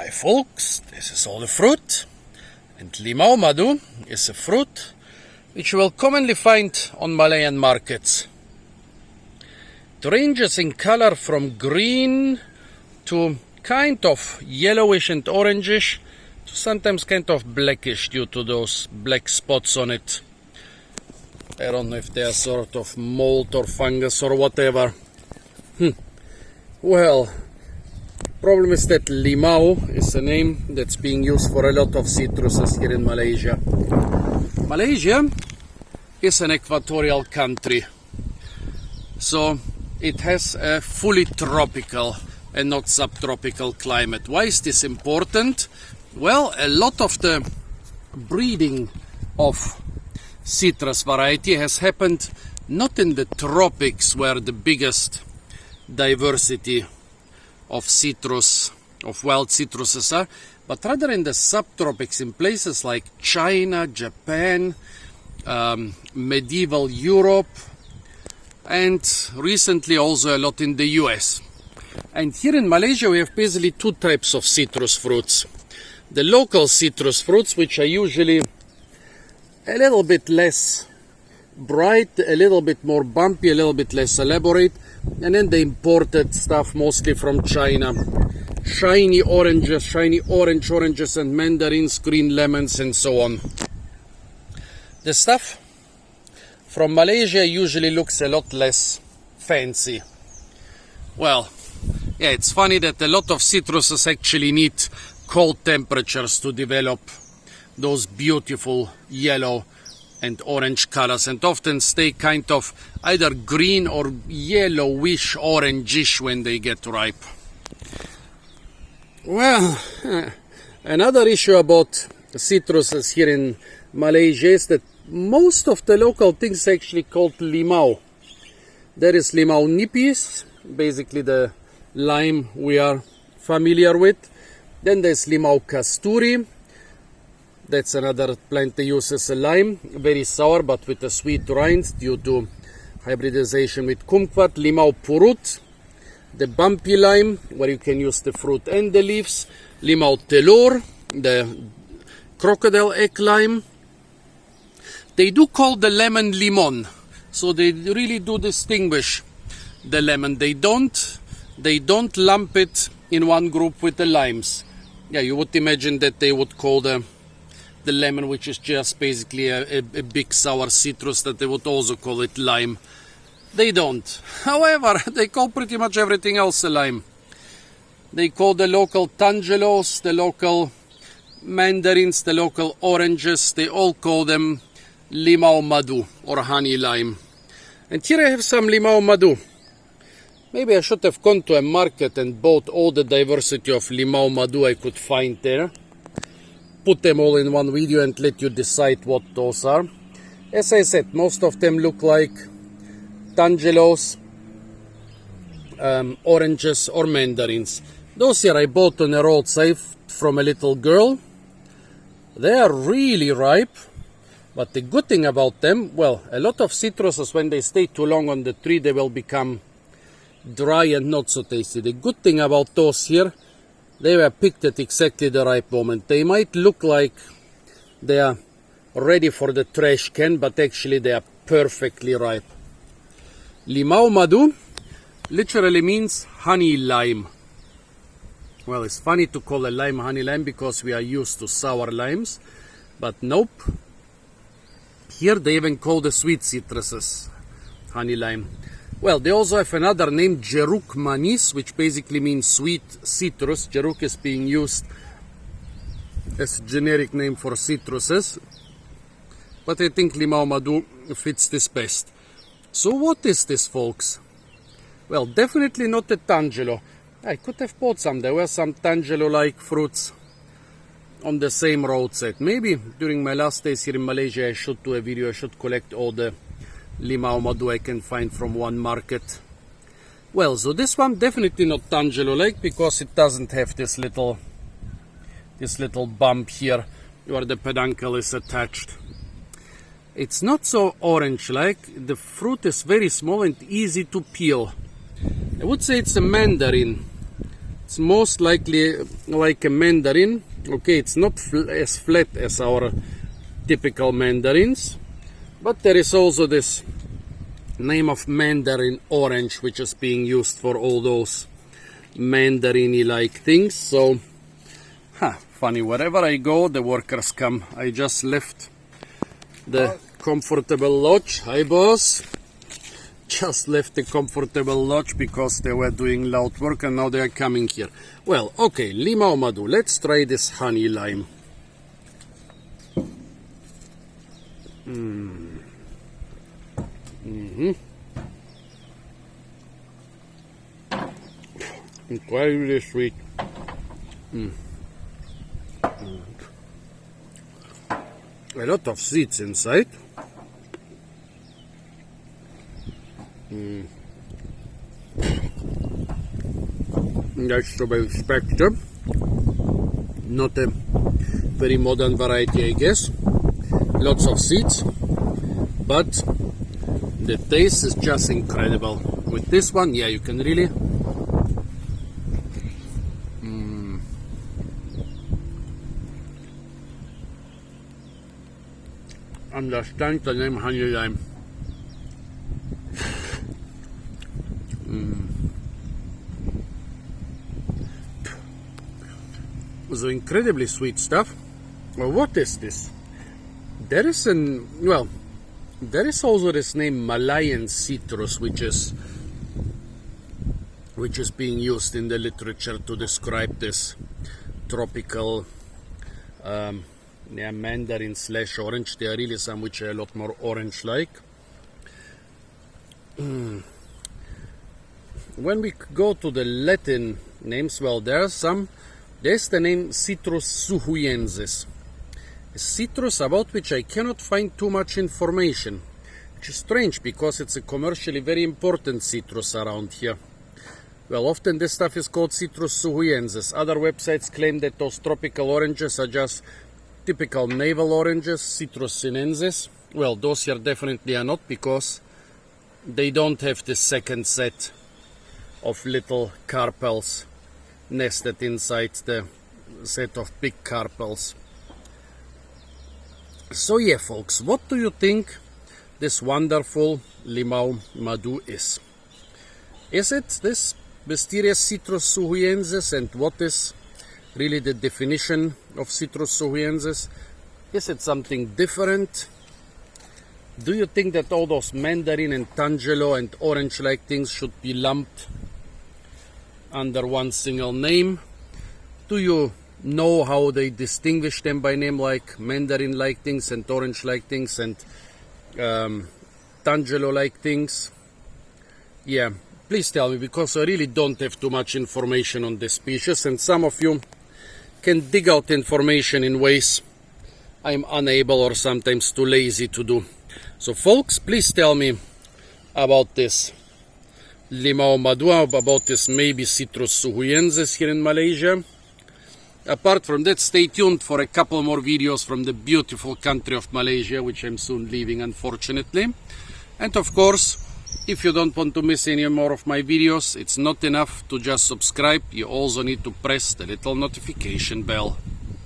Hi folks, this is all the fruit, and Limau Madu is a fruit which you will commonly find on Malayan markets. It ranges in color from green to kind of yellowish and orangish to sometimes kind of blackish due to those black spots on it. I don't know if they are sort of mold or fungus or whatever. Well, problem is that Limau is a name that's being used for a lot of citruses here in Malaysia. Malaysia is an equatorial country, so it has a fully tropical and not subtropical climate. Why is this important? Well, a lot of the breeding of citrus variety has happened not in the tropics where the biggest diversity of wild citruses are, but rather in the subtropics, in places like China, Japan, medieval Europe, and recently also a lot in the US. And here in Malaysia we have basically two types of citrus fruits. The local citrus fruits, which are usually a little bit less bright, a little bit more bumpy, a little bit less elaborate, and then the imported stuff mostly from China. Shiny oranges and mandarins, green lemons and so on. The stuff from Malaysia usually looks a lot less fancy. Well, yeah, it's funny that a lot of citruses actually need cold temperatures to develop those beautiful yellow and orange colors, and often stay kind of either green or yellowish orangish when they get ripe. Well, another issue about citruses here in Malaysia is that most of the local things are actually called limau. There is limau nipis, basically the lime we are familiar with. Then there's limau kasturi. That's another plant they use as a lime, very sour but with a sweet rind due to hybridization with kumquat. Limau purut, the bumpy lime where you can use the fruit and the leaves. Limau telur, the crocodile egg lime. They do call the lemon limon, so they really do distinguish the lemon. They don't lump it in one group with the limes. Yeah, you would imagine that they would call the lemon, which is just basically a big sour citrus, that they would also call it lime. They don't. However, they call pretty much everything else a lime. They call the local tangelos, the local mandarins, the local oranges, they all call them Limau Madu or honey lime. And here I have some Limau Madu. Maybe I should have gone to a market and bought all the diversity of Limau Madu I could find there. Put them all in one video and let you decide what those are. As I said, most of them look like tangelos, oranges or mandarins. Those here I bought on a roadside from a little girl. They are really ripe, but the good thing about them, well, a lot of citruses, when they stay too long on the tree, they will become dry and not so tasty. The good thing about those here, they were picked at exactly the right moment. They might look like they are ready for the trash can, but actually they are perfectly ripe. Limau Madu literally means honey lime. Well, it's funny to call a lime honey lime because we are used to sour limes, but nope. Here they even call the sweet citruses honey lime. Well, they also have another name, Jeruk Manis, which basically means sweet citrus. Jeruk is being used as a generic name for citruses, but I think Limau Madu fits this best. So what is this, folks? Well, definitely not a tangelo. I could have bought some. There were some tangelo-like fruits on the same roadside. Maybe during my last days here in Malaysia I should do a video. I should collect all the Limau Madu I can find from one market. Well, so this one definitely not tangelo-like because it doesn't have this little bump here where the peduncle is attached. It's not so orange-like. The fruit is very small and easy to peel. I would say it's a mandarin. It's most likely like a mandarin. Okay, it's not as flat as our typical mandarins, but there is also this name of mandarin orange, which is being used for all those mandarin-y like things. So, funny, wherever I go, the workers come. I just left the comfortable lodge. Hi, boss. Just left the comfortable lodge because they were doing loud work and now they are coming here. Well, okay, Limau Madu. Let's try this honey lime. Incredibly sweet. A lot of seeds inside. That's to be expected. Not a very modern variety, I guess. Lots of seeds, but the taste is just incredible. With this one, yeah, you can really understand the name honey lime. So incredibly sweet stuff. Well, what is this? There is there is also this name Malayan citrus, which is being used in the literature to describe this tropical mandarin / orange. There are really some which are a lot more orange-like. When we go to the Latin names, well, there's the name Citrus suhuyensis. A citrus about which I cannot find too much information, which is strange because it's a commercially very important citrus around here. Well, often this stuff is called Citrus suhuyensis. Other websites claim that those tropical oranges are just typical navel oranges, Citrus sinensis. Well, those here definitely are not, because they don't have the second set of little carpels nested inside the set of big carpels. So yeah, folks, what do you think this wonderful Limau Madu is? Is it this mysterious Citrus suhuyensis, and what is really the definition of Citrus suhuyensis? Is it something different? Do you think that all those mandarin and tangelo and orange-like things should be lumped under one single name? Do you know how they distinguish them by name, like mandarin-like things and orange-like things and tangelo-like things? Yeah, please tell me, because I really don't have too much information on this species, and some of you can dig out information in ways I'm unable or sometimes too lazy to do. So folks, please tell me about this Limau Madu, about this maybe Citrus suhuyensis here in Malaysia. Apart from that, stay tuned for a couple more videos from the beautiful country of Malaysia, which I'm soon leaving, unfortunately. And of course, if you don't want to miss any more of my videos, it's not enough to just subscribe. You also need to press the little notification bell.